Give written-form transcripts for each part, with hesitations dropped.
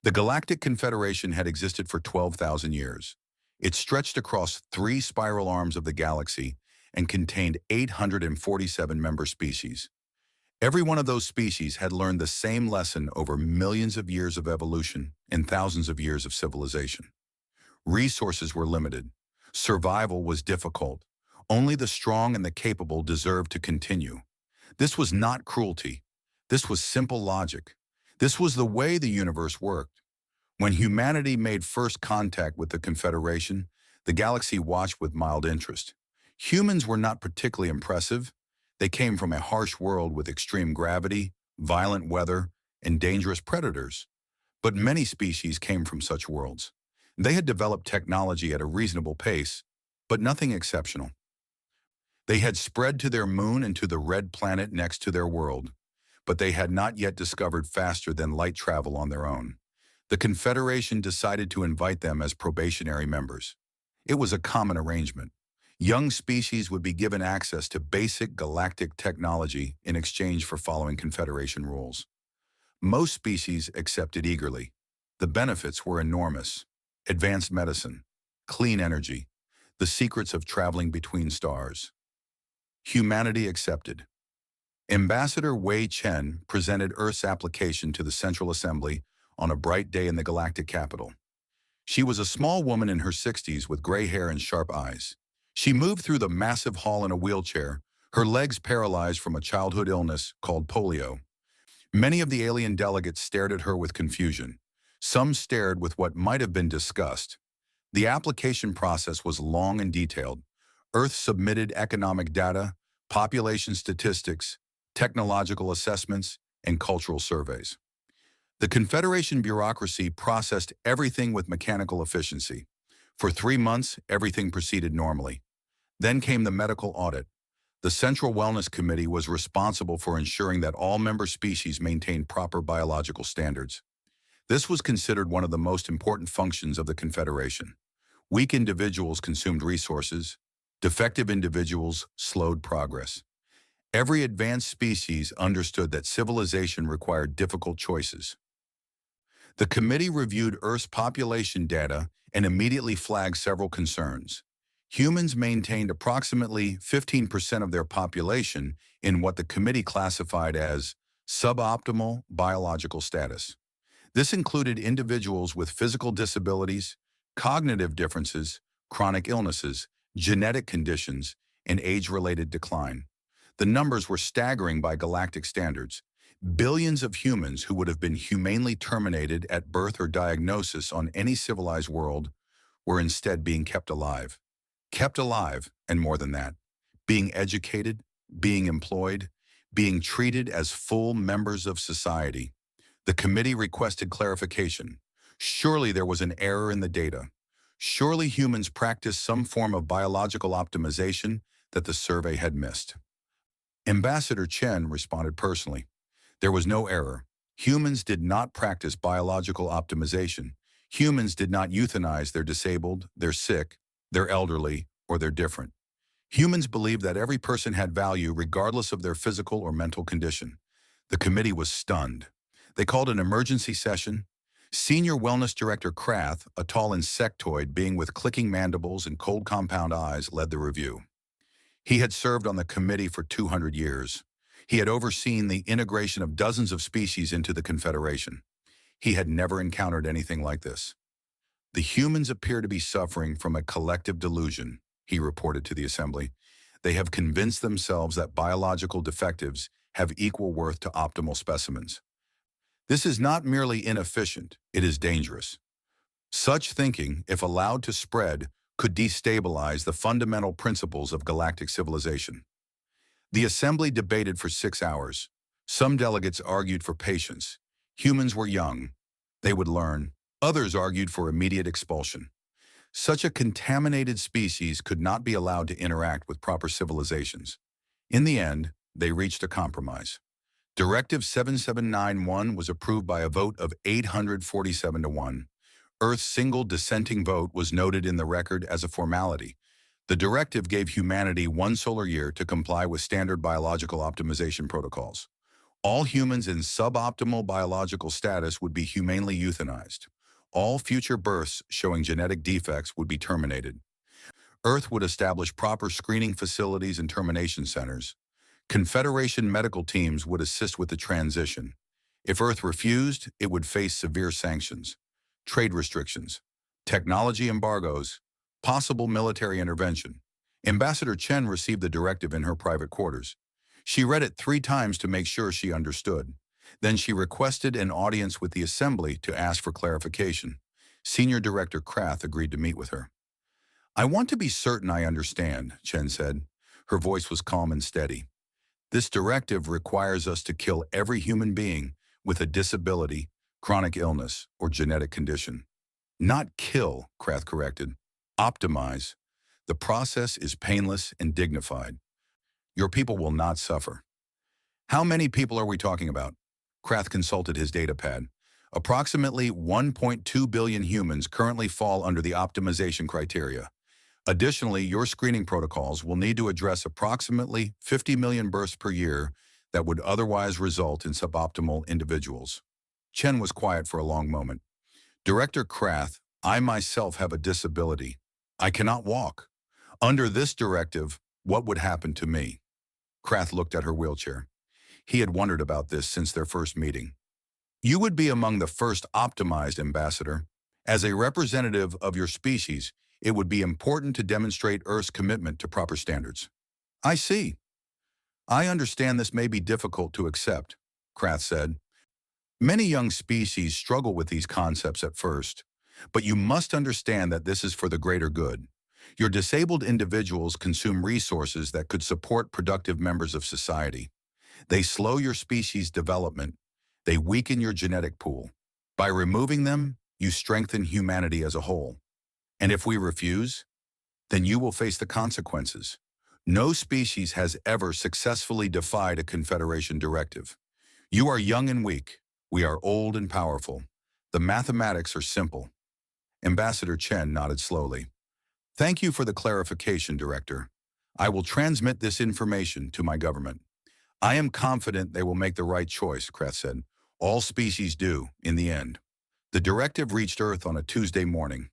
The Galactic Confederation had existed for 12,000 years. It stretched across three spiral arms of the galaxy and contained 847 member species. Every one of those species had learned the same lesson over millions of years of evolution and thousands of years of civilization. Resources were limited. Survival was difficult. Only the strong and the capable deserved to continue. This was not cruelty. This was simple logic. This was the way the universe worked. When humanity made first contact with the Confederation, the galaxy watched with mild interest. Humans were not particularly impressive. They came from a harsh world with extreme gravity, violent weather, and dangerous predators. But many species came from such worlds. They had developed technology at a reasonable pace, but nothing exceptional. They had spread to their moon and to the red planet next to their world, but they had not yet discovered faster than light travel on their own. The Confederation decided to invite them as probationary members. It was a common arrangement. Young species would be given access to basic galactic technology in exchange for following Confederation rules. Most species accepted eagerly. The benefits were enormous. Advanced medicine, clean energy, the secrets of traveling between stars. Humanity accepted. Ambassador Wei Chen presented Earth's application to the Central Assembly on a bright day in the galactic capital. She was a small woman in her 60s with gray hair and sharp eyes. She moved through the massive hall in a wheelchair, her legs paralyzed from a childhood illness called polio. Many of the alien delegates stared at her with confusion. Some stared with what might have been disgust. The application process was long and detailed. Earth submitted economic data, population statistics, technological assessments, and cultural surveys. The Confederation bureaucracy processed everything with mechanical efficiency. For 3 months, everything proceeded normally. Then came the medical audit. The Central Wellness Committee was responsible for ensuring that all member species maintained proper biological standards. This was considered one of the most important functions of the Confederation. Weak individuals consumed resources. Defective individuals slowed progress. Every advanced species understood that civilization required difficult choices. The committee reviewed Earth's population data and immediately flagged several concerns. Humans maintained approximately 15% of their population in what the committee classified as suboptimal biological status. This included individuals with physical disabilities, cognitive differences, chronic illnesses, genetic conditions, and age-related decline. The numbers were staggering by galactic standards. Billions of humans who would have been humanely terminated at birth or diagnosis on any civilized world were instead being kept alive. Kept alive, and more than that, being educated, being employed, being treated as full members of society. The committee requested clarification. Surely there was an error in the data. Surely humans practiced some form of biological optimization that the survey had missed. Ambassador Chen responded personally. There was no error. Humans did not practice biological optimization. Humans did not euthanize their disabled, their sick, their elderly, or their different. Humans believed that every person had value regardless of their physical or mental condition. The committee was stunned. They called an emergency session. Senior Wellness Director Krath, a tall insectoid being with clicking mandibles and cold compound eyes, led the review. He had served on the committee for 200 years. He had overseen the integration of dozens of species into the Confederation. He had never encountered anything like this. The humans appear to be suffering from a collective delusion, he reported to the Assembly. They have convinced themselves that biological defectives have equal worth to optimal specimens. This is not merely inefficient, it is dangerous. Such thinking, if allowed to spread, could destabilize the fundamental principles of galactic civilization. The Assembly debated for 6 hours. Some delegates argued for patience. Humans were young. They would learn. Others argued for immediate expulsion. Such a contaminated species could not be allowed to interact with proper civilizations. In the end, they reached a compromise. Directive 7791 was approved by a vote of 847 to 1. Earth's single dissenting vote was noted in the record as a formality. The directive gave humanity 1 solar year to comply with standard biological optimization protocols. All humans in suboptimal biological status would be humanely euthanized. All future births showing genetic defects would be terminated. Earth would establish proper screening facilities and termination centers. Confederation medical teams would assist with the transition. If Earth refused, it would face severe sanctions, trade restrictions, technology embargoes, possible military intervention. Ambassador Chen received the directive in her private quarters. She read it 3 times to make sure she understood. Then she requested an audience with the Assembly to ask for clarification. Senior Director Krath agreed to meet with her. "I want to be certain I understand," Chen said. Her voice was calm and steady. "This directive requires us to kill every human being with a disability, chronic illness, or genetic condition." "Not kill," Krath corrected. "Optimize. The process is painless and dignified. Your people will not suffer." "How many people are we talking about?" Krath consulted his datapad. "Approximately 1.2 billion humans currently fall under the optimization criteria. Additionally, your screening protocols will need to address approximately 50 million births per year that would otherwise result in suboptimal individuals." Chen was quiet for a long moment. "Director Krath, I myself have a disability. I cannot walk. Under this directive, what would happen to me?" Krath looked at her wheelchair. He had wondered about this since their first meeting. "You would be among the first optimized, Ambassador. As a representative of your species, it would be important to demonstrate Earth's commitment to proper standards." "I see. I understand this may be difficult to accept," Krath said. "Many young species struggle with these concepts at first, but you must understand that this is for the greater good. Your disabled individuals consume resources that could support productive members of society. They slow your species' development. They weaken your genetic pool. By removing them, you strengthen humanity as a whole. And if we refuse, then you will face the consequences. No species has ever successfully defied a Confederation directive. You are young and weak. We are old and powerful. The mathematics are simple." Ambassador Chen nodded slowly. "Thank you for the clarification, Director. I will transmit this information to my government." "I am confident they will make the right choice," Krath said. "All species do, in the end." The directive reached Earth on a Tuesday morning.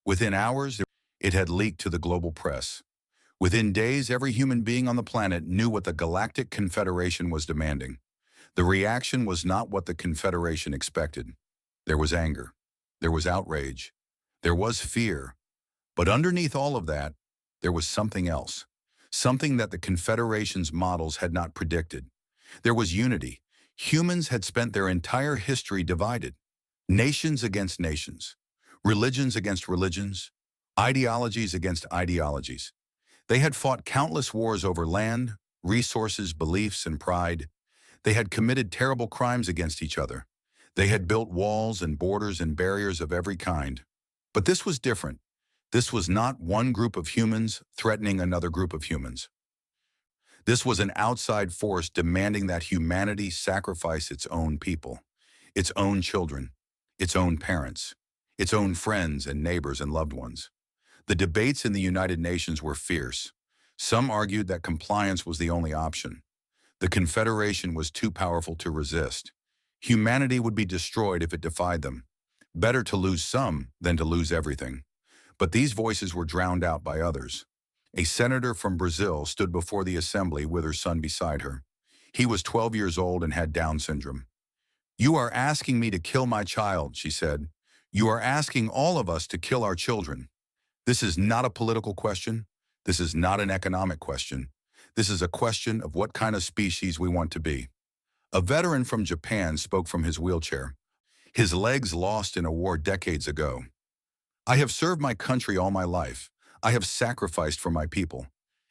Within hours, it had leaked to the global press. Within days, every human being on the planet knew what the Galactic Confederation was demanding. The reaction was not what the Confederation expected. There was anger. There was outrage. There was fear. But underneath all of that, there was something else. Something that the Confederation's models had not predicted. There was unity. Humans had spent their entire history divided. Nations against nations. Religions against religions. Ideologies against ideologies. They had fought countless wars over land, resources, beliefs, and pride. They had committed terrible crimes against each other. They had built walls and borders and barriers of every kind. But this was different. This was not one group of humans threatening another group of humans. This was an outside force demanding that humanity sacrifice its own people, its own children, its own parents, its own friends and neighbors and loved ones. The debates in the United Nations were fierce. Some argued that compliance was the only option. The Confederation was too powerful to resist. Humanity would be destroyed if it defied them. Better to lose some than to lose everything. But these voices were drowned out by others. A senator from Brazil stood before the assembly with her son beside her. He was 12 years old and had Down syndrome. "You are asking me to kill my child," she said. "You are asking all of us to kill our children. This is not a political question. This is not an economic question. This is a question of what kind of species we want to be." A veteran from Japan spoke from his wheelchair, his legs lost in a war decades ago. "I have served my country all my life. I have sacrificed for my people.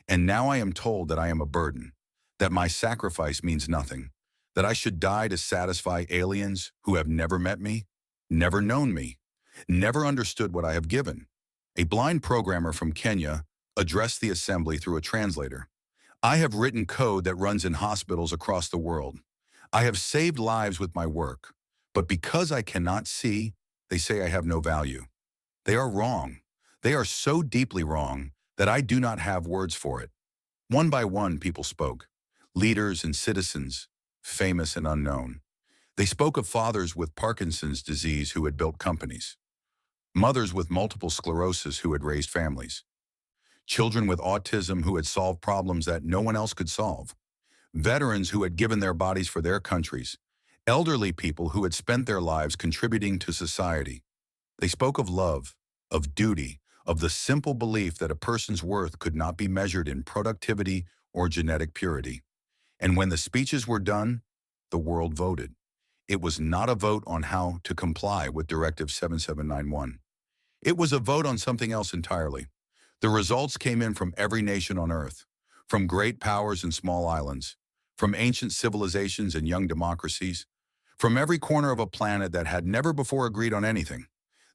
And now I am told that I am a burden, that my sacrifice means nothing, that I should die to satisfy aliens who have never met me, never known me, never understood what I have given." A blind programmer from Kenya addressed the assembly through a translator. "I have written code that runs in hospitals across the world. I have saved lives with my work. But because I cannot see, they say I have no value. They are wrong. They are so deeply wrong that I do not have words for it." One by one, people spoke. Leaders and citizens, famous and unknown. They spoke of fathers with Parkinson's disease who had built companies, mothers with multiple sclerosis who had raised families, children with autism who had solved problems that no one else could solve, veterans who had given their bodies for their countries, elderly people who had spent their lives contributing to society. They spoke of love, of duty, of the simple belief that a person's worth could not be measured in productivity or genetic purity. And when the speeches were done, the world voted. It was not a vote on how to comply with Directive 7791. It was a vote on something else entirely. The results came in from every nation on Earth, from great powers and small islands, from ancient civilizations and young democracies, from every corner of a planet that had never before agreed on anything.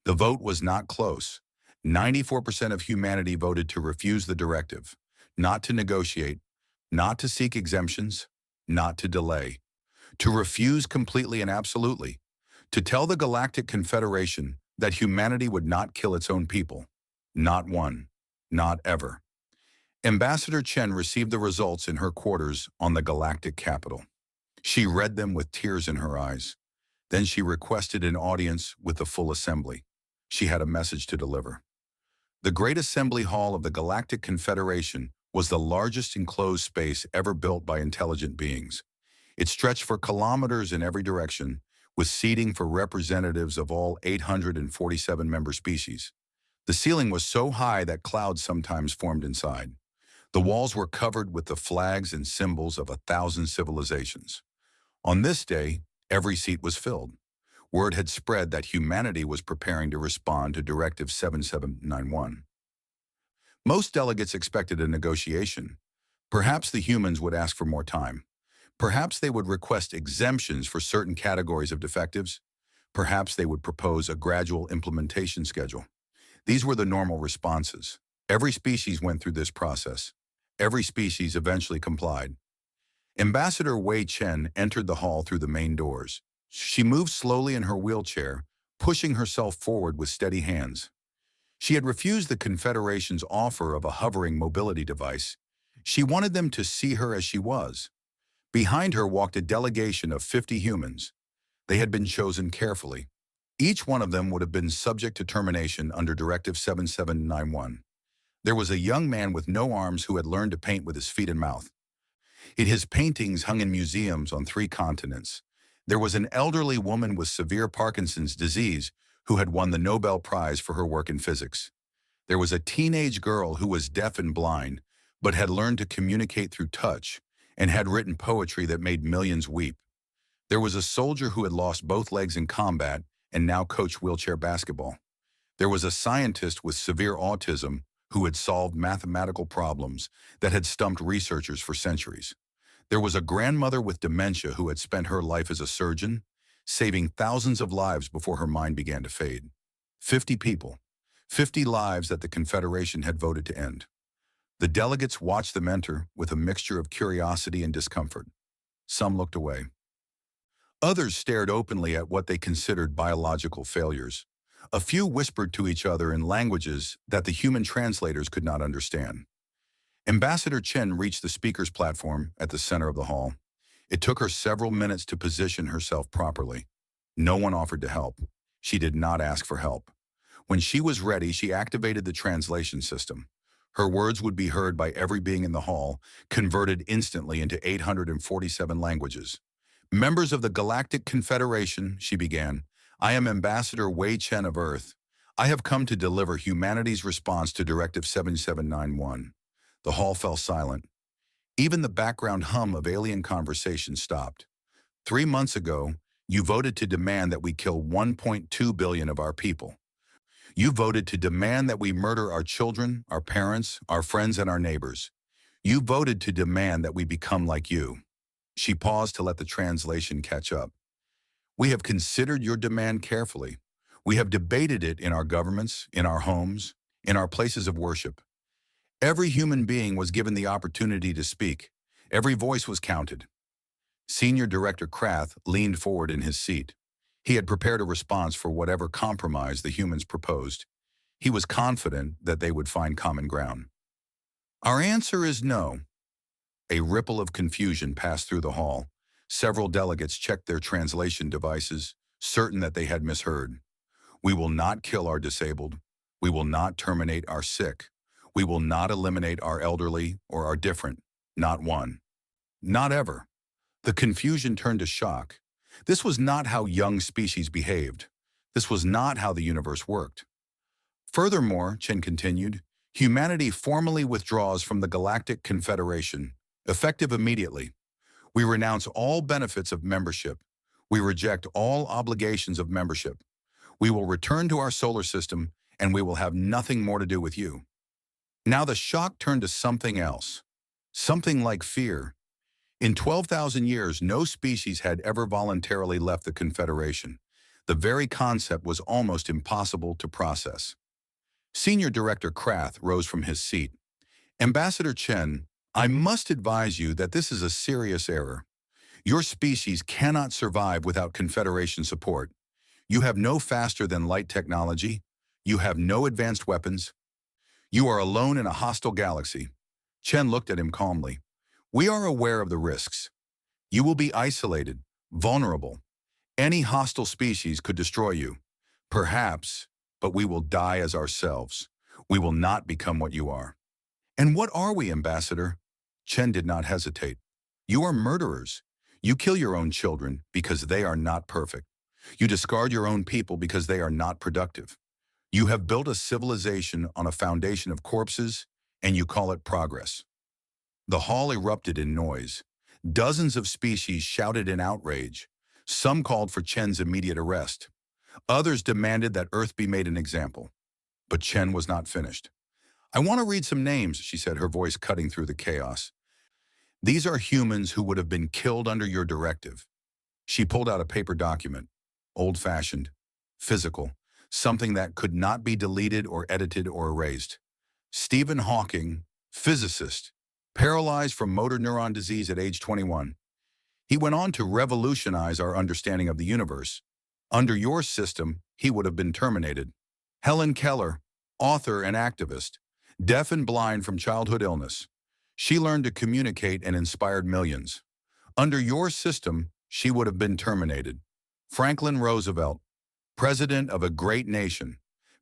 The vote was not close. 94% of humanity voted to refuse the directive, not to negotiate, not to seek exemptions, not to delay, to refuse completely and absolutely, to tell the Galactic Confederation that humanity would not kill its own people. Not one, not ever. Ambassador Chen received the results in her quarters on the Galactic capital. She read them with tears in her eyes. Then she requested an audience with the full assembly. She had a message to deliver. The Great Assembly Hall of the Galactic Confederation was the largest enclosed space ever built by intelligent beings. It stretched for kilometers in every direction, with seating for representatives of all 847 member species. The ceiling was so high that clouds sometimes formed inside. The walls were covered with the flags and symbols of 1,000 civilizations. On this day, every seat was filled. Word had spread that humanity was preparing to respond to Directive 7791. Most delegates expected a negotiation. Perhaps the humans would ask for more time. Perhaps they would request exemptions for certain categories of defectives. Perhaps they would propose a gradual implementation schedule. These were the normal responses. Every species went through this process. Every species eventually complied. Ambassador Wei Chen entered the hall through the main doors. She moved slowly in her wheelchair, pushing herself forward with steady hands. She had refused the Confederation's offer of a hovering mobility device. She wanted them to see her as she was. Behind her walked a delegation of 50 humans. They had been chosen carefully. Each one of them would have been subject to termination under Directive 7791. There was a young man with no arms who had learned to paint with his feet and mouth. His paintings hung in museums on 3 continents. There was an elderly woman with severe Parkinson's disease who had won the Nobel Prize for her work in physics. There was a teenage girl who was deaf and blind, but had learned to communicate through touch and had written poetry that made millions weep. There was a soldier who had lost both legs in combat and now coached wheelchair basketball. There was a scientist with severe autism who had solved mathematical problems that had stumped researchers for centuries. There was a grandmother with dementia who had spent her life as a surgeon, saving thousands of lives before her mind began to fade. 50 people, 50 lives that the Confederation had voted to end. The delegates watched them enter with a mixture of curiosity and discomfort. Some looked away. Others stared openly at what they considered biological failures. A few whispered to each other in languages that the human translators could not understand. Ambassador Chen reached the speaker's platform at the center of the hall. It took her several minutes to position herself properly. No one offered to help. She did not ask for help. When she was ready, she activated the translation system. Her words would be heard by every being in the hall, converted instantly into 847 languages. Members of the Galactic Confederation, she began, I am Ambassador Wei Chen of Earth. I have come to deliver humanity's response to Directive 7791. The hall fell silent. Even the background hum of alien conversation stopped. 3 months ago, you voted to demand that we kill 1.2 billion of our people. You voted to demand that we murder our children, our parents, our friends, and our neighbors. You voted to demand that we become like you. She paused to let the translation catch up. We have considered your demand carefully. We have debated it in our governments, in our homes, in our places of worship. Every human being was given the opportunity to speak. Every voice was counted. Senior Director Krath leaned forward in his seat. He had prepared a response for whatever compromise the humans proposed. He was confident that they would find common ground. Our answer is no. A ripple of confusion passed through the hall. Several delegates checked their translation devices, certain that they had misheard. We will not kill our disabled. We will not terminate our sick. We will not eliminate our elderly or our different. Not one. Not ever. The confusion turned to shock. This was not how young species behaved. This was not how the universe worked. Furthermore, Chen continued, humanity formally withdraws from the Galactic Confederation, effective immediately. We renounce all benefits of membership. We reject all obligations of membership. We will return to our solar system, and we will have nothing more to do with you. Now the shock turned to something else. Something like fear. In 12,000 years, no species had ever voluntarily left the Confederation. The very concept was almost impossible to process. Senior Director Krath rose from his seat. Ambassador Chen, I must advise you that this is a serious error. Your species cannot survive without Confederation support. You have no faster-than-light technology. You have no advanced weapons. You are alone in a hostile galaxy. Chen looked at him calmly. We are aware of the risks. You will be isolated, vulnerable. Any hostile species could destroy you. Perhaps, but we will die as ourselves. We will not become what you are. And what are we, Ambassador? Chen did not hesitate. You are murderers. You kill your own children because they are not perfect. You discard your own people because they are not productive. You have built a civilization on a foundation of corpses, and you call it progress. The hall erupted in noise. Dozens of species shouted in outrage. Some called for Chen's immediate arrest. Others demanded that Earth be made an example. But Chen was not finished. I want to read some names, she said, her voice cutting through the chaos. These are humans who would have been killed under your directive. She pulled out a paper document, old-fashioned, physical, something that could not be deleted or edited or erased. Stephen Hawking, physicist, paralyzed from motor neuron disease at age 21. He went on to revolutionize our understanding of the universe. Under your system, he would have been terminated. Helen Keller, author and activist, deaf and blind from childhood illness. She learned to communicate and inspired millions. Under your system, she would have been terminated. Franklin Roosevelt, president of a great nation,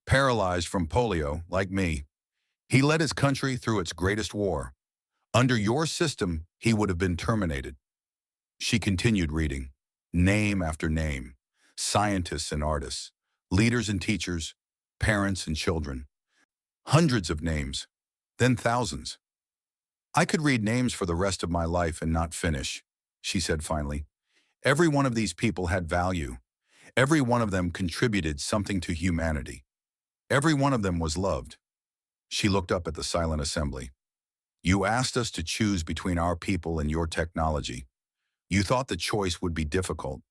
paralyzed from polio, like me. He led his country through its greatest war. Under your system, he would have been terminated. She continued reading, name after name, scientists and artists, leaders and teachers, parents and children. Hundreds of names, then thousands. I could read names for the rest of my life and not finish, she said finally. Every one of these people had value. Every one of them contributed something to humanity. Every one of them was loved. She looked up at the silent assembly. You asked us to choose between our people and your technology. You thought the choice would be difficult.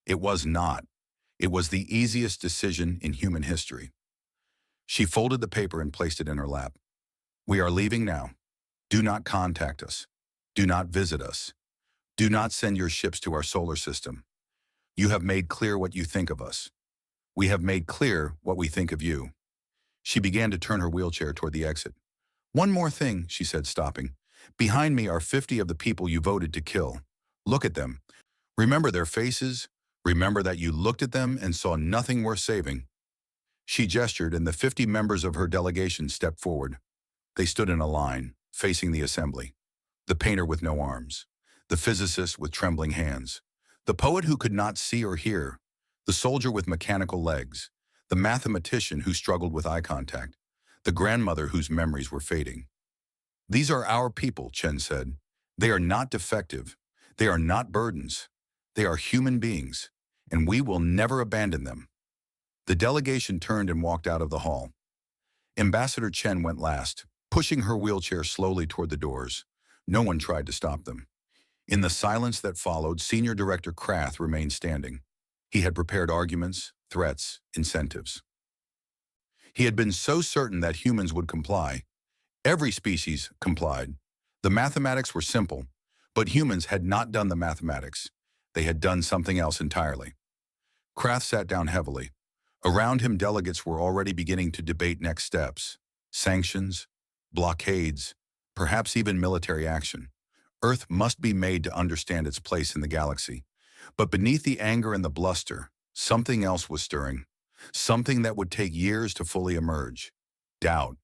It was not. It was the easiest decision in human history. She folded the paper and placed it in her lap. We are leaving now. Do not contact us. Do not visit us. Do not send your ships to our solar system. You have made clear what you think of us. We have made clear what we think of you. She began to turn her wheelchair toward the exit. One more thing, she said, stopping. Behind me are 50 of the people you voted to kill. Look at them. Remember their faces. Remember that you looked at them and saw nothing worth saving. She gestured, and the 50 members of her delegation stepped forward. They stood in a line, facing the assembly. The painter with no arms. The physicist with trembling hands. The poet who could not see or hear. The soldier with mechanical legs. The mathematician who struggled with eye contact. The grandmother whose memories were fading. These are our people, Chen said. They are not defective. They are not burdens. They are human beings, and we will never abandon them. The delegation turned and walked out of the hall. Ambassador Chen went last, pushing her wheelchair slowly toward the doors. No one tried to stop them. In the silence that followed, Senior Director Krath remained standing. He had prepared arguments, threats, incentives. He had been so certain that humans would comply. Every species complied. The mathematics were simple, but humans had not done the mathematics. They had done something else entirely. Krath sat down heavily. Around him, delegates were already beginning to debate next steps. Sanctions, blockades, perhaps even military action. Earth must be made to understand its place in the galaxy. But beneath the anger and the bluster, something else was stirring. Something that would take years to fully emerge. Doubt.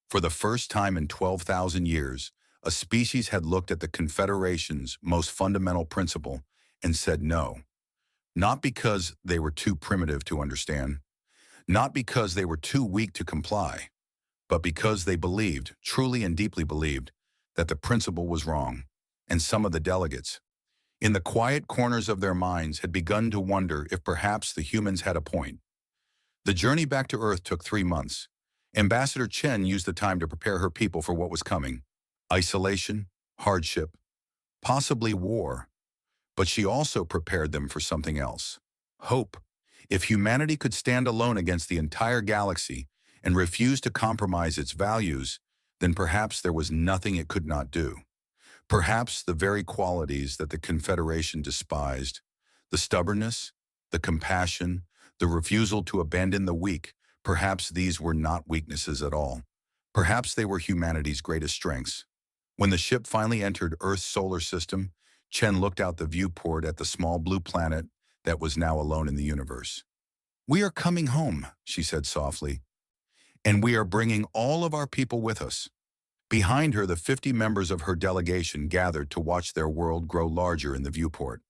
For the first time in 12,000 years, a species had looked at the Confederation's most fundamental principle and said no. Not because they were too primitive to understand, not because they were too weak to comply, but because they believed, truly and deeply believed, that the principle was wrong. And some of the delegates, in the quiet corners of their minds, had begun to wonder if perhaps the humans had a point. The journey back to Earth took 3 months. Ambassador Chen used the time to prepare her people for what was coming. Isolation, hardship, possibly war. But she also prepared them for something else. Hope. If humanity could stand alone against the entire galaxy and refuse to compromise its values, then perhaps there was nothing it could not do. Perhaps the very qualities that the Confederation despised, the stubbornness, the compassion, the refusal to abandon the weak, perhaps these were not weaknesses at all. Perhaps they were humanity's greatest strengths. When the ship finally entered Earth's solar system, Chen looked out the viewport at the small blue planet that was now alone in the universe. "We are coming home," she said softly, "and we are bringing all of our people with us." Behind her, the 50 members of her delegation gathered to watch their world grow larger in the viewport.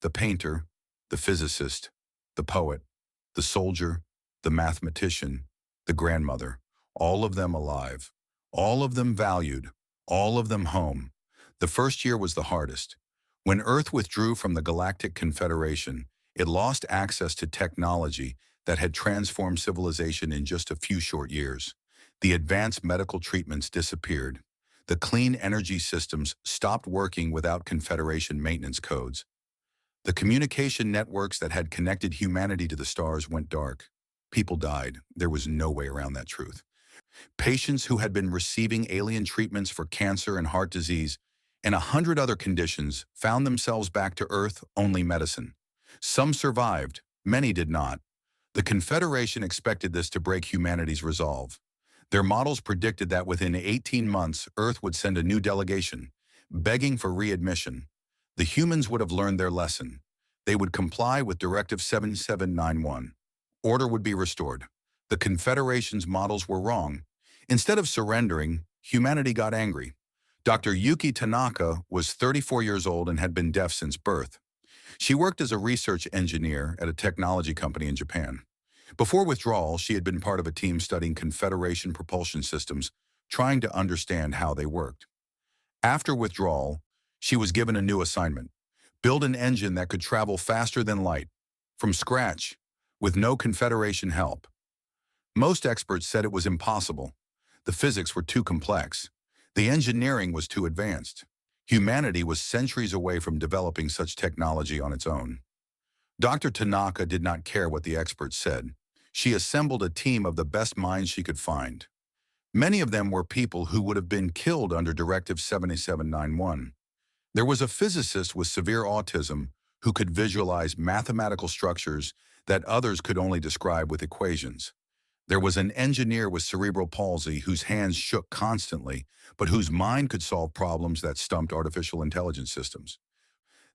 The painter, the physicist, the poet, the soldier, the mathematician, the grandmother, all of them alive, all of them valued, all of them home. The first year was the hardest. When Earth withdrew from the Galactic Confederation, it lost access to technology that had transformed civilization in just a few short years. The advanced medical treatments disappeared. The clean energy systems stopped working without Confederation maintenance codes. The communication networks that had connected humanity to the stars went dark. People died. There was no way around that truth. Patients who had been receiving alien treatments for cancer and heart disease and 100 other conditions found themselves back to Earth-only medicine. Some survived, many did not. The Confederation expected this to break humanity's resolve. Their models predicted that within 18 months, Earth would send a new delegation, begging for readmission. The humans would have learned their lesson. They would comply with Directive 7791. Order would be restored. The Confederation's models were wrong. Instead of surrendering, humanity got angry. Dr. Yuki Tanaka was 34 years old and had been deaf since birth. She worked as a research engineer at a technology company in Japan. Before withdrawal, she had been part of a team studying Confederation propulsion systems, trying to understand how they worked. After withdrawal, she was given a new assignment: build an engine that could travel faster than light, from scratch, with no Confederation help. Most experts said it was impossible. The physics were too complex. The engineering was too advanced. Humanity was centuries away from developing such technology on its own. Dr. Tanaka did not care what the experts said. She assembled a team of the best minds she could find. Many of them were people who would have been killed under Directive 7791. There was a physicist with severe autism who could visualize mathematical structures that others could only describe with equations. There was an engineer with cerebral palsy whose hands shook constantly, but whose mind could solve problems that stumped artificial intelligence systems.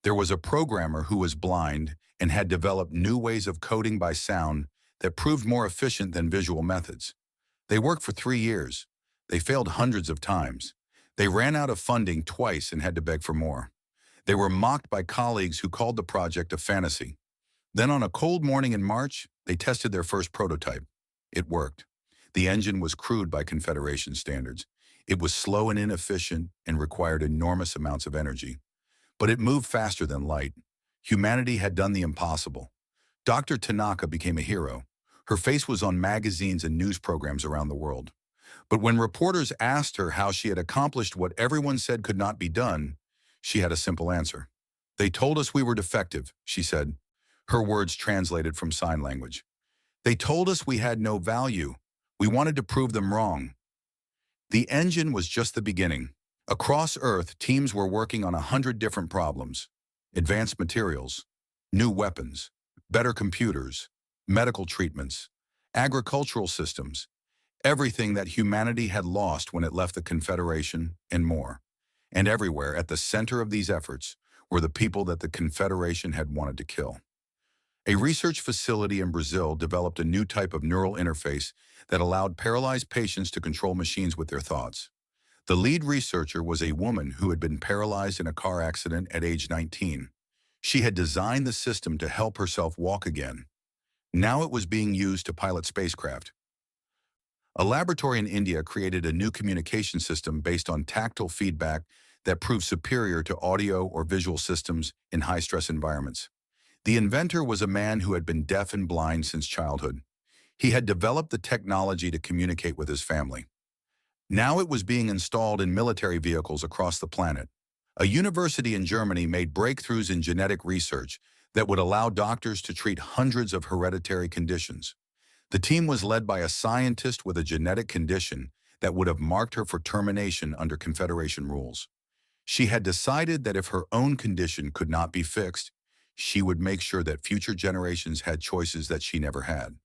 There was a programmer who was blind and had developed new ways of coding by sound that proved more efficient than visual methods. They worked for 3 years. They failed hundreds of times. They ran out of funding twice and had to beg for more. They were mocked by colleagues who called the project a fantasy. Then on a cold morning in March, they tested their first prototype. It worked. The engine was crude by Confederation standards. It was slow and inefficient and required enormous amounts of energy. But it moved faster than light. Humanity had done the impossible. Dr. Tanaka became a hero. Her face was on magazines and news programs around the world. But when reporters asked her how she had accomplished what everyone said could not be done, she had a simple answer. "They told us we were defective," she said. Her words translated from sign language. "They told us we had no value. We wanted to prove them wrong." The engine was just the beginning. Across Earth, teams were working on 100 different problems: advanced materials, new weapons, better computers, medical treatments, agricultural systems, everything that humanity had lost when it left the Confederation, and more. And everywhere, at the center of these efforts, were the people that the Confederation had wanted to kill. A research facility in Brazil developed a new type of neural interface that allowed paralyzed patients to control machines with their thoughts. The lead researcher was a woman who had been paralyzed in a car accident at age 19. She had designed the system to help herself walk again. Now it was being used to pilot spacecraft. A laboratory in India created a new communication system based on tactile feedback that proved superior to audio or visual systems in high-stress environments. The inventor was a man who had been deaf and blind since childhood. He had developed the technology to communicate with his family. Now it was being installed in military vehicles across the planet. A university in Germany made breakthroughs in genetic research that would allow doctors to treat hundreds of hereditary conditions. The team was led by a scientist with a genetic condition that would have marked her for termination under Confederation rules. She had decided that if her own condition could not be fixed, she would make sure that future generations had choices that she never had.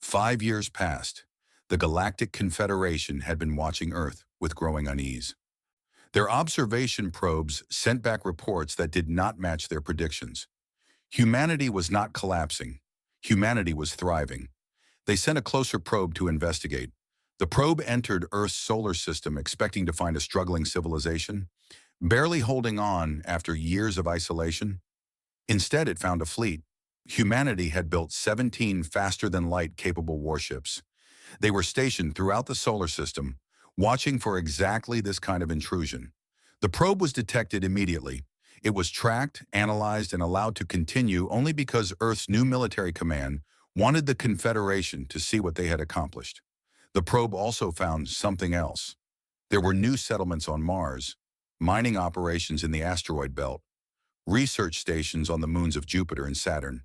5 years passed. The Galactic Confederation had been watching Earth with growing unease. Their observation probes sent back reports that did not match their predictions. Humanity was not collapsing. Humanity was thriving. They sent a closer probe to investigate. The probe entered Earth's solar system expecting to find a struggling civilization, barely holding on after years of isolation. Instead, it found a fleet. Humanity had built 17 faster-than-light capable warships. They were stationed throughout the solar system, watching for exactly this kind of intrusion. The probe was detected immediately. It was tracked, analyzed, and allowed to continue only because Earth's new military command wanted the Confederation to see what they had accomplished. The probe also found something else. There were new settlements on Mars, mining operations in the asteroid belt, research stations on the moons of Jupiter and Saturn.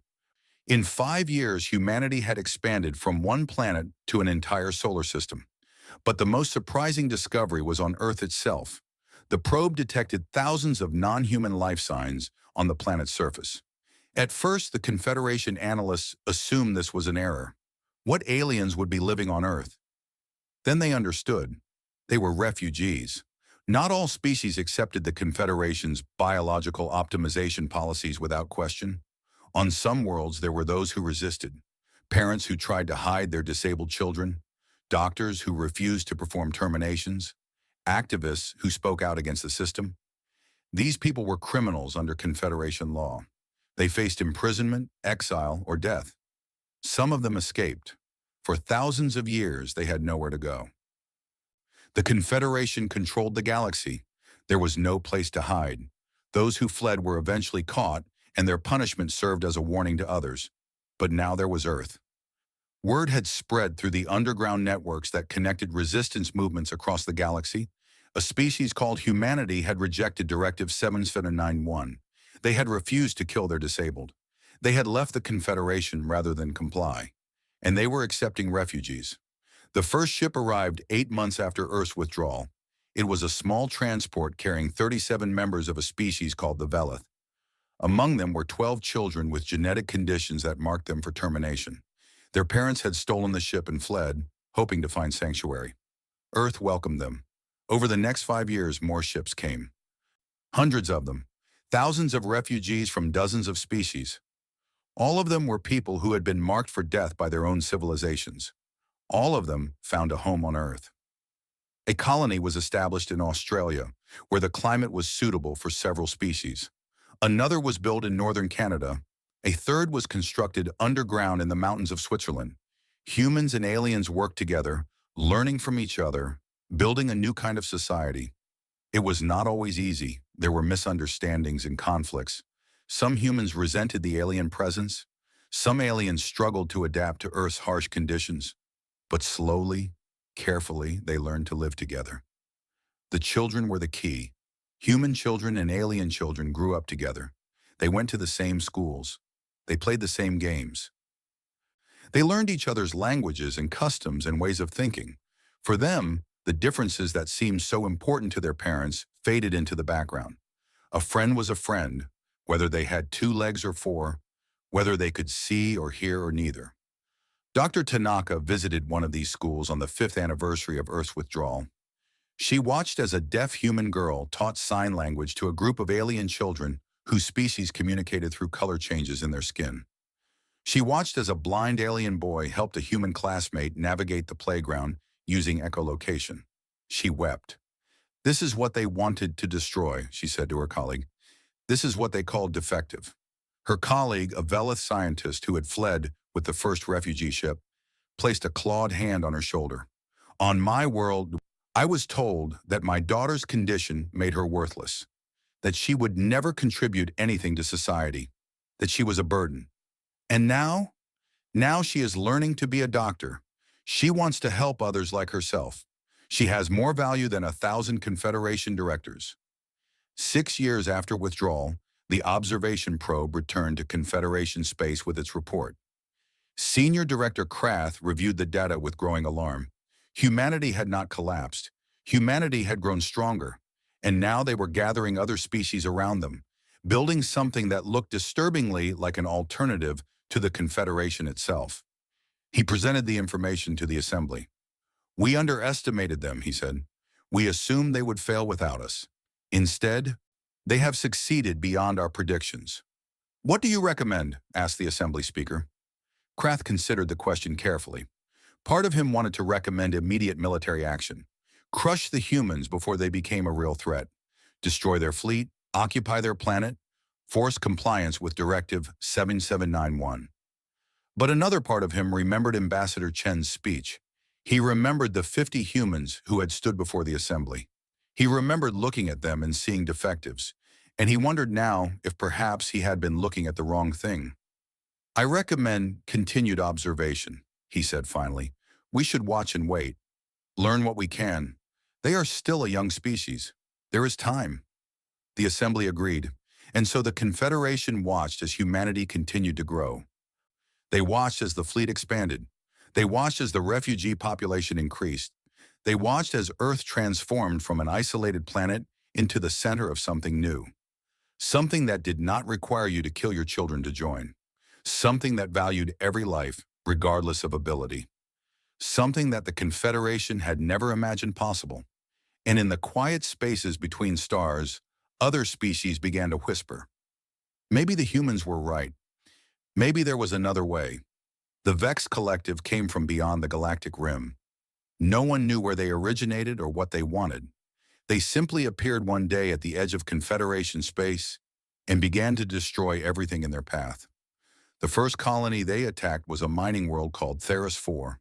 In 5 years, humanity had expanded from one planet to an entire solar system. But the most surprising discovery was on Earth itself. The probe detected thousands of non-human life signs on the planet's surface. At first, the Confederation analysts assumed this was an error. What aliens would be living on Earth? Then they understood. They were refugees. Not all species accepted the Confederation's biological optimization policies without question. On some worlds, there were those who resisted, parents who tried to hide their disabled children, doctors who refused to perform terminations, activists who spoke out against the system. These people were criminals under Confederation law. They faced imprisonment, exile, or death. Some of them escaped. For thousands of years, they had nowhere to go. The Confederation controlled the galaxy. There was no place to hide. Those who fled were eventually caught, and their punishment served as a warning to others. But now there was Earth. Word had spread through the underground networks that connected resistance movements across the galaxy. A species called humanity had rejected Directive 7791. They had refused to kill their disabled. They had left the Confederation rather than comply. And they were accepting refugees. The first ship arrived 8 months after Earth's withdrawal. It was a small transport carrying 37 members of a species called the Velith. Among them were 12 children with genetic conditions that marked them for termination. Their parents had stolen the ship and fled, hoping to find sanctuary. Earth welcomed them. Over the next 5 years, more ships came. Hundreds of them. Thousands of refugees from dozens of species. All of them were people who had been marked for death by their own civilizations. All of them found a home on Earth. A colony was established in Australia, where the climate was suitable for several species. Another was built in northern Canada. A third was constructed underground in the mountains of Switzerland. Humans and aliens worked together, learning from each other, building a new kind of society. It was not always easy. There were misunderstandings and conflicts. Some humans resented the alien presence. Some aliens struggled to adapt to Earth's harsh conditions. But slowly, carefully, they learned to live together. The children were the key. Human children and alien children grew up together. They went to the same schools. They played the same games. They learned each other's languages and customs and ways of thinking. For them, the differences that seemed so important to their parents faded into the background. A friend was a friend, whether they had 2 legs or 4, whether they could see or hear or neither. Dr. Tanaka visited one of these schools on the 5th anniversary of Earth's withdrawal. She watched as a deaf human girl taught sign language to a group of alien children whose species communicated through color changes in their skin. She watched as a blind alien boy helped a human classmate navigate the playground using echolocation. She wept. "This is what they wanted to destroy," she said to her colleague. "This is what they called defective." Her colleague, a Velith scientist who had fled with the first refugee ship, placed a clawed hand on her shoulder. "On my world, I was told that my daughter's condition made her worthless, that she would never contribute anything to society, that she was a burden. And now she is learning to be a doctor. She wants to help others like herself. She has more value than 1,000 Confederation directors." 6 years after withdrawal, the observation probe returned to Confederation space with its report. Senior Director Krath reviewed the data with growing alarm. Humanity had not collapsed. Humanity had grown stronger, and now they were gathering other species around them, building something that looked disturbingly like an alternative to the Confederation itself. He presented the information to the assembly. "We underestimated them," he said. "We assumed they would fail without us. Instead, they have succeeded beyond our predictions." "What do you recommend?" asked the assembly speaker. Krath considered the question carefully. Part of him wanted to recommend immediate military action. Crush the humans before they became a real threat. Destroy their fleet, occupy their planet, force compliance with Directive 7791. But another part of him remembered Ambassador Chen's speech. He remembered the 50 humans who had stood before the assembly. He remembered looking at them and seeing defectives, and he wondered now if perhaps he had been looking at the wrong thing. "I recommend continued observation," he said finally. "We should watch and wait. Learn what we can. They are still a young species. There is time." The assembly agreed, and so the Confederation watched as humanity continued to grow. They watched as the fleet expanded. They watched as the refugee population increased. They watched as Earth transformed from an isolated planet into the center of something new. Something that did not require you to kill your children to join. Something that valued every life, regardless of ability. Something that the Confederation had never imagined possible. And in the quiet spaces between stars, other species began to whisper. Maybe the humans were right. Maybe there was another way. The Vex Collective came from beyond the galactic rim. No one knew where they originated or what they wanted. They simply appeared one day at the edge of Confederation space and began to destroy everything in their path. The first colony they attacked was a mining world called Theris 4.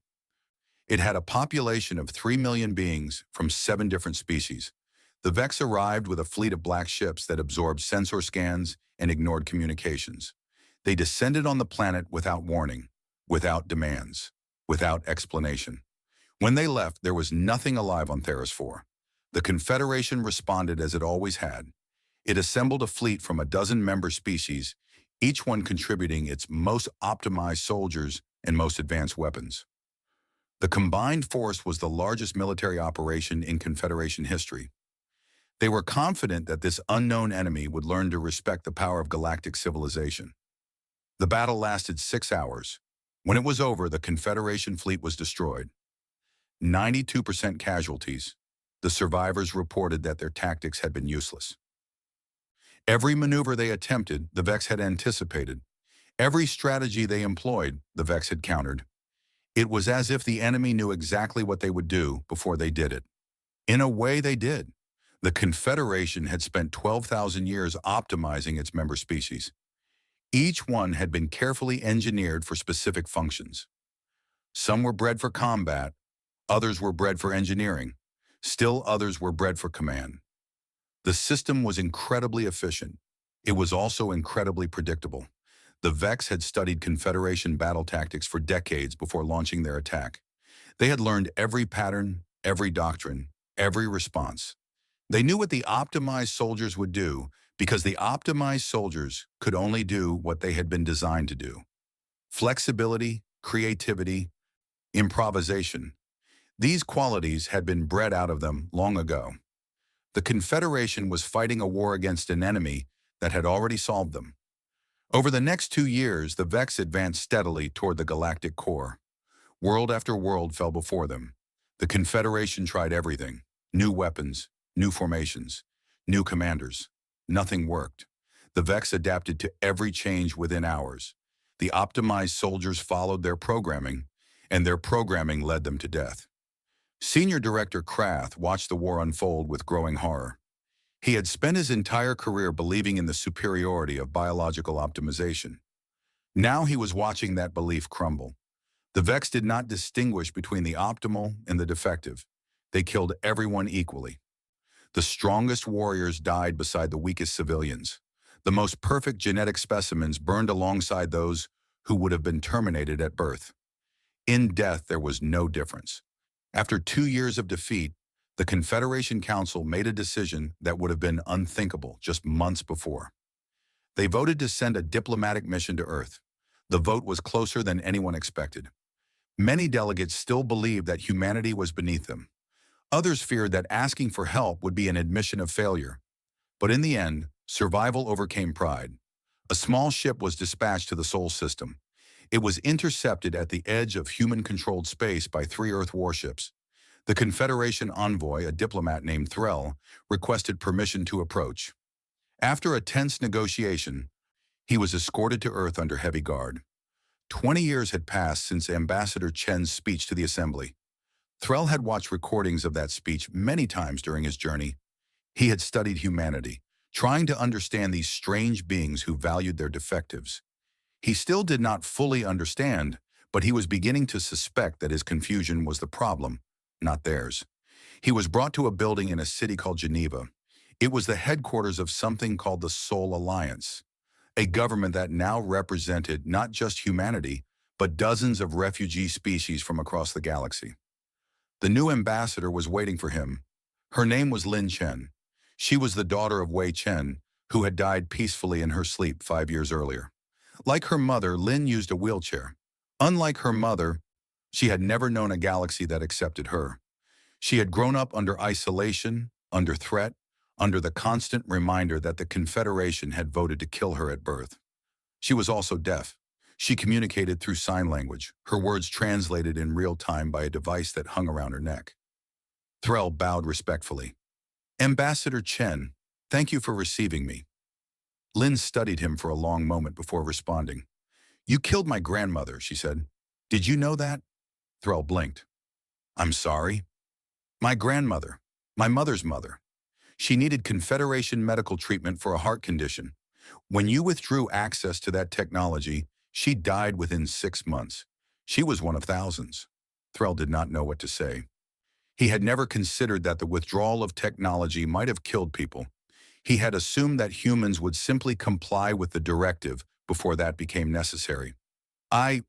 It had a population of 3 million beings from 7 different species. The Vex arrived with a fleet of black ships that absorbed sensor scans and ignored communications. They descended on the planet without warning, without demands, without explanation. When they left, there was nothing alive on Theris 4. The Confederation responded as it always had. It assembled a fleet from a dozen member species, each one contributing its most optimized soldiers and most advanced weapons. The combined force was the largest military operation in Confederation history. They were confident that this unknown enemy would learn to respect the power of galactic civilization. The battle lasted 6 hours. When it was over, the Confederation fleet was destroyed. 92% casualties. The survivors reported that their tactics had been useless. Every maneuver they attempted, the Vex had anticipated. Every strategy they employed, the Vex had countered. It was as if the enemy knew exactly what they would do before they did it. In a way, they did. The Confederation had spent 12,000 years optimizing its member species. Each one had been carefully engineered for specific functions. Some were bred for combat, others were bred for engineering, still others were bred for command. The system was incredibly efficient. It was also incredibly predictable. The Vex had studied Confederation battle tactics for decades before launching their attack. They had learned every pattern, every doctrine, every response. They knew what the optimized soldiers would do because the optimized soldiers could only do what they had been designed to do. Flexibility, creativity, improvisation. These qualities had been bred out of them long ago. The Confederation was fighting a war against an enemy that had already solved them. Over the next 2 years, the Vex advanced steadily toward the galactic core. World after world fell before them. The Confederation tried everything. New weapons, new formations, new commanders. Nothing worked. The Vex adapted to every change within hours. The optimized soldiers followed their programming, and their programming led them to death. Senior Director Krath watched the war unfold with growing horror. He had spent his entire career believing in the superiority of biological optimization. Now he was watching that belief crumble. The Vex did not distinguish between the optimal and the defective. They killed everyone equally. The strongest warriors died beside the weakest civilians. The most perfect genetic specimens burned alongside those who would have been terminated at birth. In death, there was no difference. After 2 years of defeat, the Confederation Council made a decision that would have been unthinkable just months before. They voted to send a diplomatic mission to Earth. The vote was closer than anyone expected. Many delegates still believed that humanity was beneath them. Others feared that asking for help would be an admission of failure. But in the end, survival overcame pride. A small ship was dispatched to the Sol system. It was intercepted at the edge of human-controlled space by 3 Earth warships. The Confederation envoy, a diplomat named Threll, requested permission to approach. After a tense negotiation, he was escorted to Earth under heavy guard. 20 years had passed since Ambassador Chen's speech to the Assembly. Threll had watched recordings of that speech many times during his journey. He had studied humanity, trying to understand these strange beings who valued their defectives. He still did not fully understand, but he was beginning to suspect that his confusion was the problem, not theirs. He was brought to a building in a city called Geneva. It was the headquarters of something called the Sol Alliance, a government that now represented not just humanity, but dozens of refugee species from across the galaxy. The new ambassador was waiting for him. Her name was Lin Chen. She was the daughter of Wei Chen, who had died peacefully in her sleep 5 years earlier. Like her mother, Lin used a wheelchair. Unlike her mother, she had never known a galaxy that accepted her. She had grown up under isolation, under threat, under the constant reminder that the Confederation had voted to kill her at birth. She was also deaf. She communicated through sign language, her words translated in real time by a device that hung around her neck. Threll bowed respectfully. "Ambassador Chen, thank you for receiving me." Lin studied him for a long moment before responding. "You killed my grandmother," she said. "Did you know that?" Threll blinked. "I'm sorry." "My grandmother, my mother's mother. She needed Confederation medical treatment for a heart condition. When you withdrew access to that technology, she died within 6 months. She was one of thousands." Threll did not know what to say. He had never considered that the withdrawal of technology might have killed people. He had assumed that humans would simply comply with the directive before that became necessary. I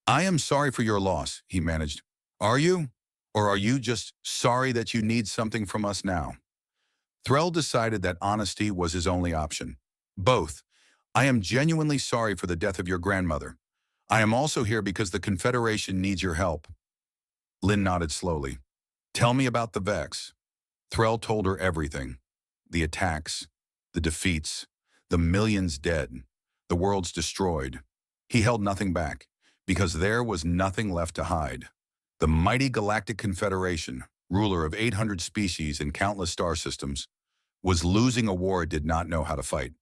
am sorry for your loss," he managed. "Are you? Or are you just sorry that you need something from us now?" Threll decided that honesty was his only option. "Both. I am genuinely sorry for the death of your grandmother. I am also here because the Confederation needs your help." Lin nodded slowly. "Tell me about the Vex." Threll told her everything. The attacks, the defeats, the millions dead, the worlds destroyed. He held nothing back, because there was nothing left to hide. The mighty Galactic Confederation, ruler of 800 species and countless star systems, was losing a war it did not know how to fight.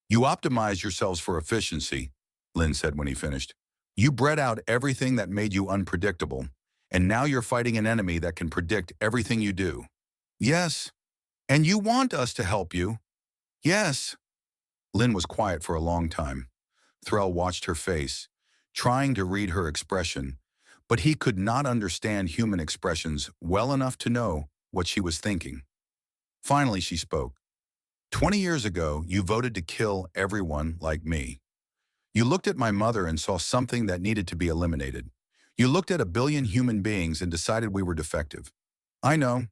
"You optimized yourselves for efficiency," Lin said when he finished. "You bred out everything that made you unpredictable, and now you're fighting an enemy that can predict everything you do." "Yes. And you want us to help you." "Yes." Lin was quiet for a long time. Threll watched her face, trying to read her expression, but he could not understand human expressions well enough to know what she was thinking. Finally, she spoke. 20 years ago, you voted to kill everyone like me. You looked at my mother and saw something that needed to be eliminated. You looked at a billion human beings and decided we were defective. I know.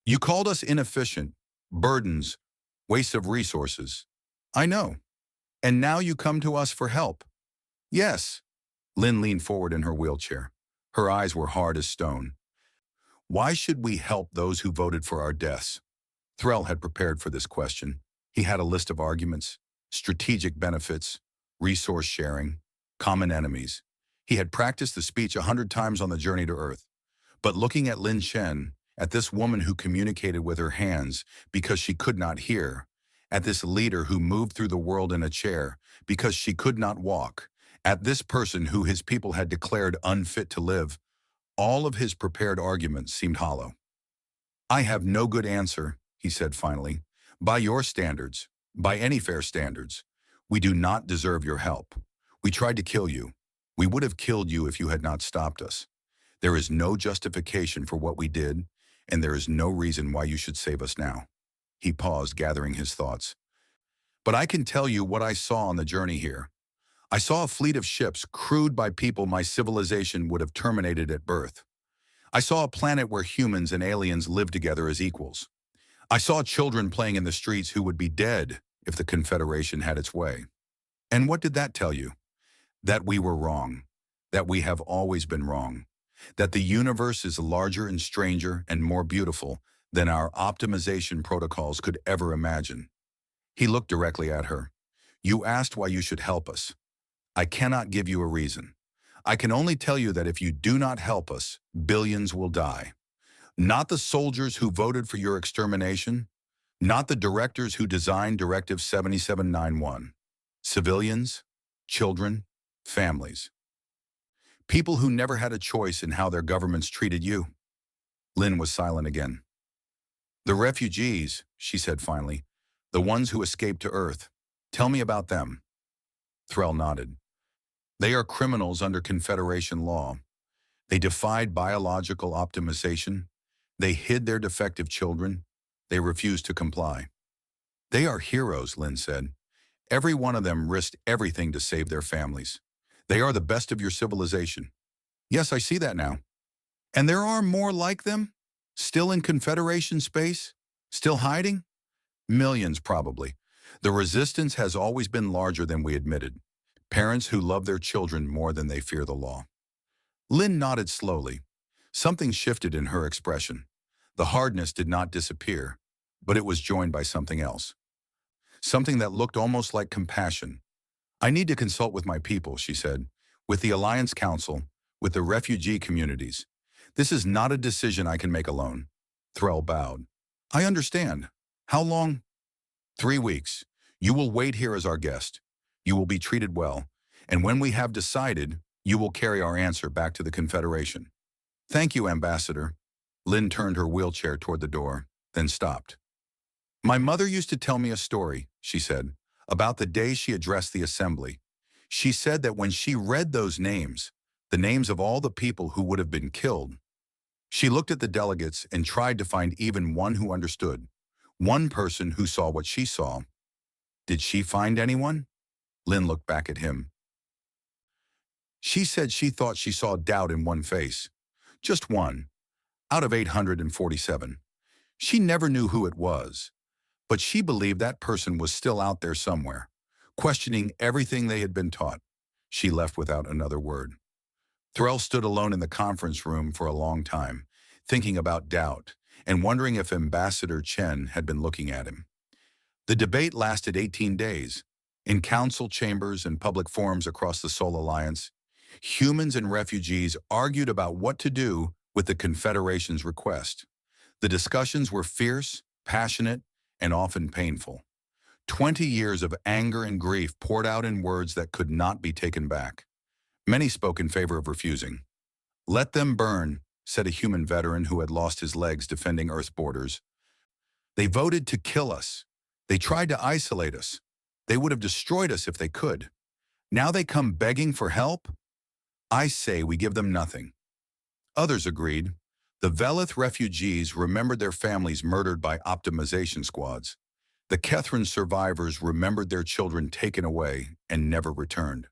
You called us inefficient, burdens, waste of resources. I know. And now you come to us for help." "Yes." Lin leaned forward in her wheelchair. Her eyes were hard as stone. "Why should we help those who voted for our deaths?" Threll had prepared for this question. He had a list of arguments, strategic benefits, resource sharing, common enemies. He had practiced the speech 100 times on the journey to Earth. But looking at Lin Chen, at this woman who communicated with her hands because she could not hear, at this leader who moved through the world in a chair because she could not walk, at this person who his people had declared unfit to live. All of his prepared arguments seemed hollow. "I have no good answer," he said finally. "By your standards, by any fair standards, we do not deserve your help. We tried to kill you. We would have killed you if you had not stopped us. There is no justification for what we did, and there is no reason why you should save us now." He paused, gathering his thoughts. "But I can tell you what I saw on the journey here. I saw a fleet of ships crewed by people my civilization would have terminated at birth. I saw a planet where humans and aliens lived together as equals. I saw children playing in the streets who would be dead if the Confederation had its way. And what did that tell you? That we were wrong. That we have always been wrong. That the universe is larger and stranger and more beautiful than our optimization protocols could ever imagine." He looked directly at her. "You asked why you should help us. I cannot give you a reason. I can only tell you that if you do not help us, billions will die. Not the soldiers who voted for your extermination, not the directors who designed Directive 7791. Civilians, children, families. People who never had a choice in how their governments treated you." Lynn was silent again. "The refugees," she said finally, "the ones who escaped to Earth. Tell me about them." Threll nodded. "They are criminals under Confederation law. They defied biological optimization. They hid their defective children. They refused to comply." "They are heroes," Lynn said. "Every one of them risked everything to save their families. They are the best of your civilization." "Yes, I see that now." "And there are more like them? Still in Confederation space? Still hiding?" "Millions, probably. The resistance has always been larger than we admitted. Parents who love their children more than they fear the law." Lynn nodded slowly. Something shifted in her expression. The hardness did not disappear, but it was joined by something else. Something that looked almost like compassion. "I need to consult with my people," she said, "with the Alliance Council, with the refugee communities. This is not a decision I can make alone." Threll bowed. "I understand. How long?" "3 weeks. You will wait here as our guest. You will be treated well, and when we have decided, you will carry our answer back to the Confederation." "Thank you, Ambassador." Lynn turned her wheelchair toward the door, then stopped. "My mother used to tell me a story," she said, "about the day she addressed the assembly. She said that when she read those names, the names of all the people who would have been killed, she looked at the delegates and tried to find even one who understood, one person who saw what she saw. Did she find anyone?" Lynn looked back at him. "She said she thought she saw doubt in one face. Just one, out of 847. She never knew who it was, but she believed that person was still out there somewhere, questioning everything they had been taught." She left without another word. Threll stood alone in the conference room for a long time, thinking about doubt and wondering if Ambassador Chen had been looking at him. The debate lasted 18 days. In council chambers and public forums across the Sol Alliance, humans and refugees argued about what to do with the Confederation's request. The discussions were fierce, passionate, and often painful. 20 years of anger and grief poured out in words that could not be taken back. Many spoke in favor of refusing. "Let them burn," said a human veteran who had lost his legs defending Earth's borders. "They voted to kill us. They tried to isolate us. They would have destroyed us if they could. Now they come begging for help? I say we give them nothing." Others agreed. The Velith refugees remembered their families murdered by optimization squads. The Kethran survivors remembered their children taken away and never returned.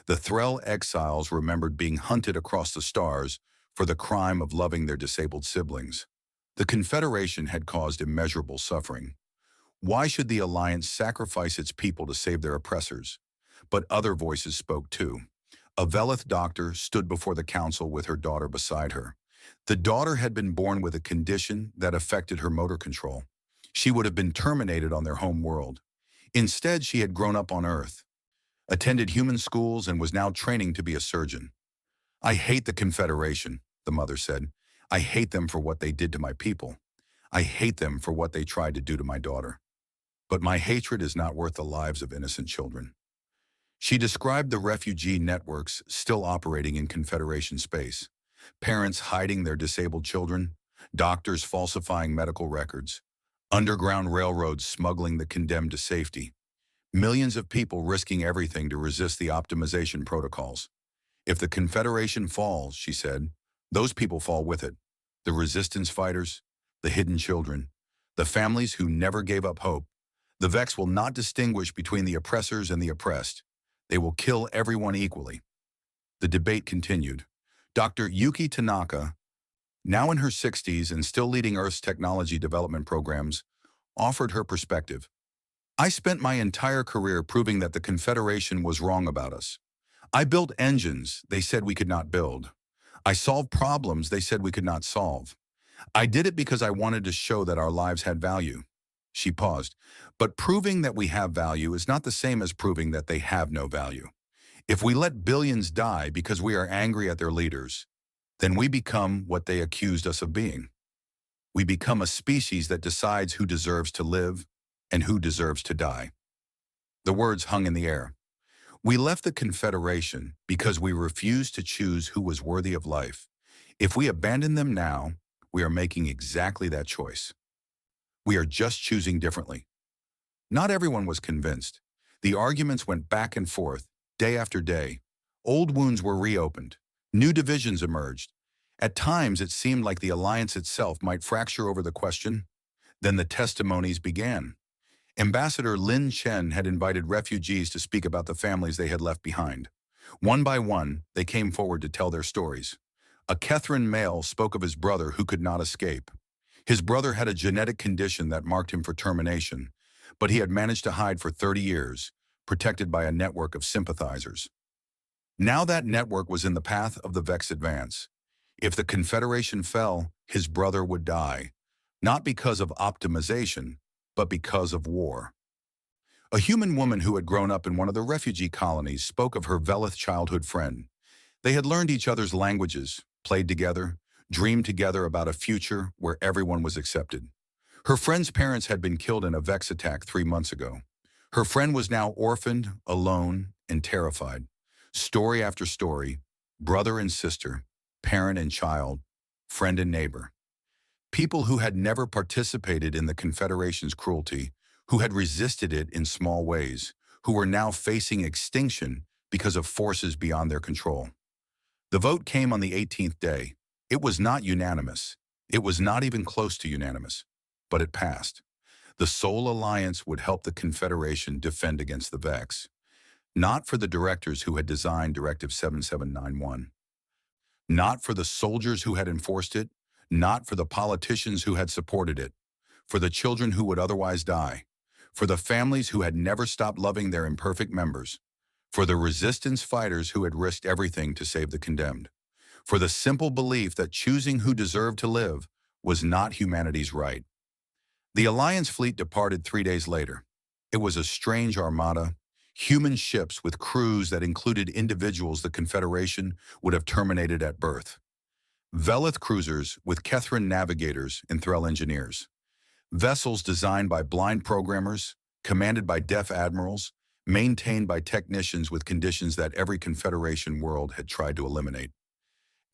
The Threll exiles remembered being hunted across the stars for the crime of loving their disabled siblings. The Confederation had caused immeasurable suffering. Why should the Alliance sacrifice its people to save their oppressors? But other voices spoke too. A Velith doctor stood before the council with her daughter beside her. The daughter had been born with a condition that affected her motor control. She would have been terminated on their home world. Instead, she had grown up on Earth, attended human schools, and was now training to be a surgeon. "I hate the Confederation," the mother said. I hate them for what they did to my people. I hate them for what they tried to do to my daughter. But my hatred is not worth the lives of innocent children. She described the refugee networks still operating in Confederation space, parents hiding their disabled children, doctors falsifying medical records, underground railroads smuggling the condemned to safety, millions of people risking everything to resist the optimization protocols. If the Confederation falls, she said, those people fall with it. The resistance fighters, the hidden children, the families who never gave up hope. The Vex will not distinguish between the oppressors and the oppressed. They will kill everyone equally. The debate continued. Dr. Yuki Tanaka, now in her 60s and still leading Earth's technology development programs, offered her perspective. I spent my entire career proving that the Confederation was wrong about us. I built engines they said we could not build. I solved problems they said we could not solve. I did it because I wanted to show that our lives had value. She paused. But proving that we have value is not the same as proving that they have no value. If we let billions die because we are angry at their leaders, then we become what they accused us of being. We become a species that decides who deserves to live and who deserves to die. The words hung in the air. We left the Confederation because we refused to choose who was worthy of life. If we abandon them now, we are making exactly that choice. We are just choosing differently. Not everyone was convinced. The arguments went back and forth, day after day. Old wounds were reopened. New divisions emerged. At times, it seemed like the alliance itself might fracture over the question. Then the testimonies began. Ambassador Lin Chen had invited refugees to speak about the families they had left behind. One by one, they came forward to tell their stories. A Kethran male spoke of his brother who could not escape. His brother had a genetic condition that marked him for termination, but he had managed to hide for 30 years, protected by a network of sympathizers. Now that network was in the path of the Vex advance. If the Confederation fell, his brother would die, not because of optimization, but because of war. A human woman who had grown up in one of the refugee colonies spoke of her Velith childhood friend. They had learned each other's languages, played together, dreamed together about a future where everyone was accepted. Her friend's parents had been killed in a Vex attack 3 months ago. Her friend was now orphaned, alone, and terrified. Story after story, brother and sister, parent and child, friend and neighbor. People who had never participated in the Confederation's cruelty, who had resisted it in small ways, who were now facing extinction because of forces beyond their control. The vote came on the 18th day. It was not unanimous. It was not even close to unanimous, but it passed. The sole alliance would help the Confederation defend against the Vex, not for the directors who had designed Directive 7791, not for the soldiers who had enforced it, not for the politicians who had supported it, for the children who would otherwise die, for the families who had never stopped loving their imperfect members, for the resistance fighters who had risked everything to save the condemned, for the simple belief that choosing who deserved to live was not humanity's right. The Alliance fleet departed 3 days later. It was a strange armada, human ships with crews that included individuals the Confederation would have terminated at birth. Velith cruisers with Kethran navigators and Threll engineers. Vessels designed by blind programmers, commanded by deaf admirals, maintained by technicians with conditions that every Confederation world had tried to eliminate.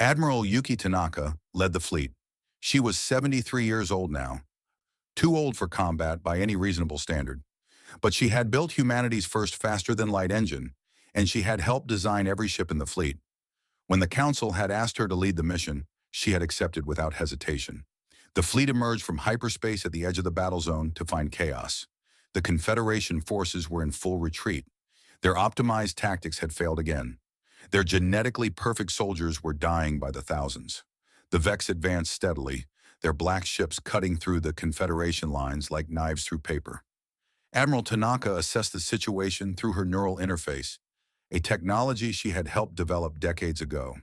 Admiral Yuki Tanaka led the fleet. She was 73 years old now, too old for combat by any reasonable standard. But she had built humanity's first faster-than-light engine, and she had helped design every ship in the fleet. When the Council had asked her to lead the mission, she had accepted without hesitation. The fleet emerged from hyperspace at the edge of the battle zone to find chaos. The Confederation forces were in full retreat. Their optimized tactics had failed again. Their genetically perfect soldiers were dying by the thousands. The Vex advanced steadily, their black ships cutting through the Confederation lines like knives through paper. Admiral Tanaka assessed the situation through her neural interface, a technology she had helped develop decades ago,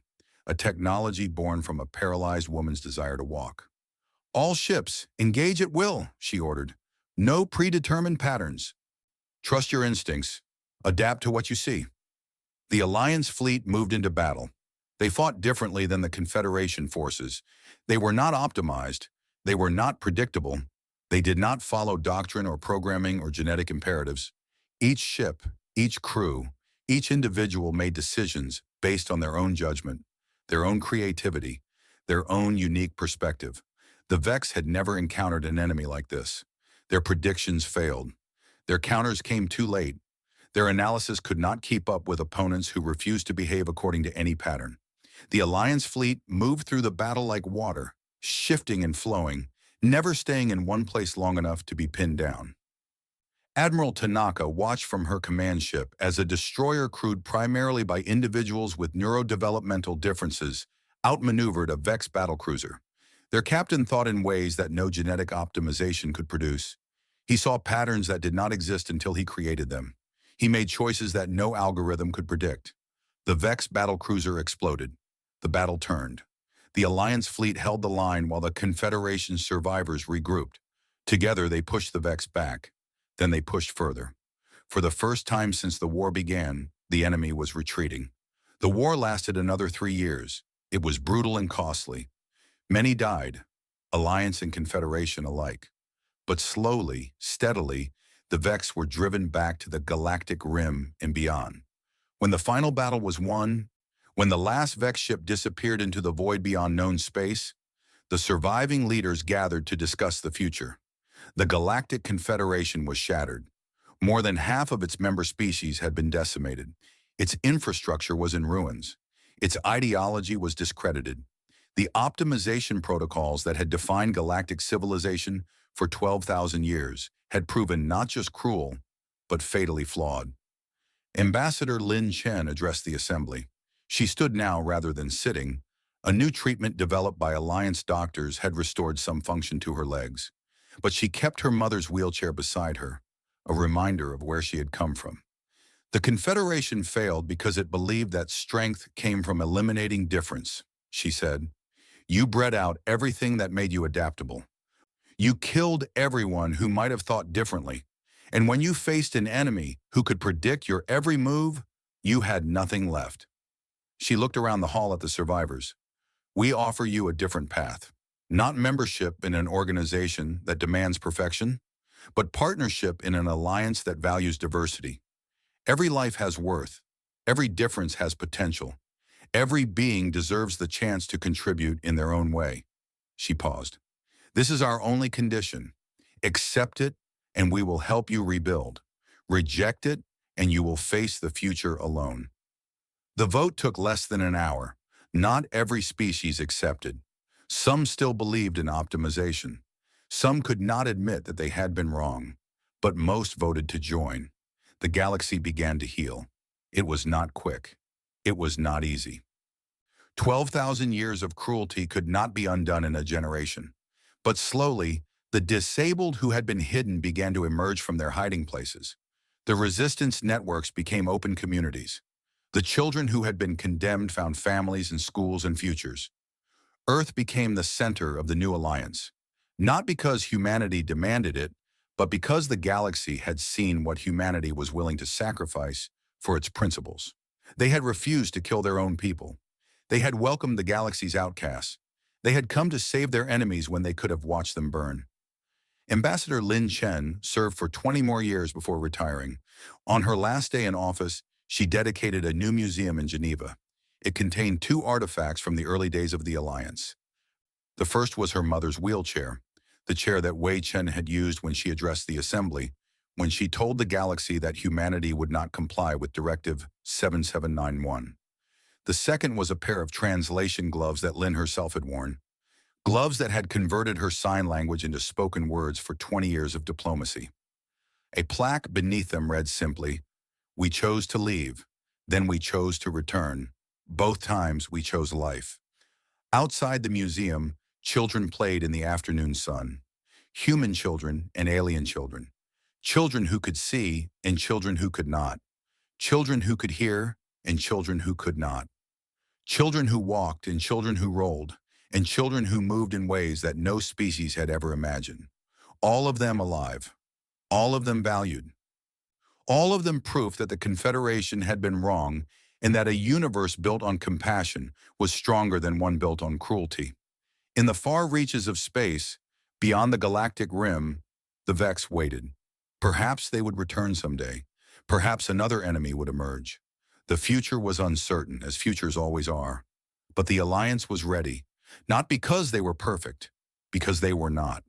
a technology born from a paralyzed woman's desire to walk. All ships, engage at will, she ordered. No predetermined patterns. Trust your instincts. Adapt to what you see. The Alliance fleet moved into battle. They fought differently than the Confederation forces. They were not optimized. They were not predictable. They did not follow doctrine or programming or genetic imperatives. Each ship, each crew, each individual made decisions based on their own judgment, their own creativity, their own unique perspective. The Vex had never encountered an enemy like this. Their predictions failed. Their counters came too late. Their analysis could not keep up with opponents who refused to behave according to any pattern. The Alliance fleet moved through the battle like water, shifting and flowing, never staying in one place long enough to be pinned down. Admiral Tanaka watched from her command ship as a destroyer crewed primarily by individuals with neurodevelopmental differences outmaneuvered a Vex battlecruiser. Their captain thought in ways that no genetic optimization could produce. He saw patterns that did not exist until he created them. He made choices that no algorithm could predict. The Vex battlecruiser exploded. The battle turned. The Alliance fleet held the line while the Confederation survivors regrouped. Together, they pushed the Vex back. Then they pushed further. For the first time since the war began, the enemy was retreating. The war lasted another 3 years. It was brutal and costly. Many died, Alliance and Confederation alike. But slowly, steadily, the Vex were driven back to the galactic rim and beyond. When the final battle was won, when the last Vex ship disappeared into the void beyond known space, the surviving leaders gathered to discuss the future. The Galactic Confederation was shattered. More than half of its member species had been decimated. Its infrastructure was in ruins. Its ideology was discredited. The optimization protocols that had defined galactic civilization for 12,000 years had proven not just cruel, but fatally flawed. Ambassador Lin Chen addressed the assembly. She stood now rather than sitting. A new treatment developed by Alliance doctors had restored some function to her legs. But she kept her mother's wheelchair beside her, a reminder of where she had come from. The Confederation failed because it believed that strength came from eliminating difference, she said. You bred out everything that made you adaptable. You killed everyone who might have thought differently. And when you faced an enemy who could predict your every move, you had nothing left. She looked around the hall at the survivors. We offer you a different path. Not membership in an organization that demands perfection, but partnership in an alliance that values diversity. Every life has worth. Every difference has potential. Every being deserves the chance to contribute in their own way. She paused. This is our only condition. Accept it, and we will help you rebuild. Reject it, and you will face the future alone. The vote took less than an hour. Not every species accepted. Some still believed in optimization. Some could not admit that they had been wrong. But most voted to join. The galaxy began to heal. It was not quick. It was not easy. 12,000 years of cruelty could not be undone in a generation. But slowly, the disabled who had been hidden began to emerge from their hiding places. The resistance networks became open communities. The children who had been condemned found families and schools and futures. Earth became the center of the new alliance, not because humanity demanded it, but because the galaxy had seen what humanity was willing to sacrifice for its principles. They had refused to kill their own people. They had welcomed the galaxy's outcasts. They had come to save their enemies when they could have watched them burn. Ambassador Lin Chen served for 20 more years before retiring. On her last day in office, she dedicated a new museum in Geneva. It contained 2 artifacts from the early days of the Alliance. The first was her mother's wheelchair, the chair that Wei Chen had used when she addressed the assembly, when she told the galaxy that humanity would not comply with Directive 7791. The second was a pair of translation gloves that Lin herself had worn, gloves that had converted her sign language into spoken words for 20 years of diplomacy. A plaque beneath them read simply, "We chose to leave, then we chose to return. Both times we chose life." Outside the museum, children played in the afternoon sun. Human children and alien children. Children who could see and children who could not. Children who could hear and children who could not. Children who walked and children who rolled, and children who moved in ways that no species had ever imagined. All of them alive. All of them valued. All of them proof that the Confederation had been wrong and that a universe built on compassion was stronger than one built on cruelty. In the far reaches of space, beyond the galactic rim, the Vex waited. Perhaps they would return someday. Perhaps another enemy would emerge. The future was uncertain, as futures always are. But the Alliance was ready, not because they were perfect, because they were not.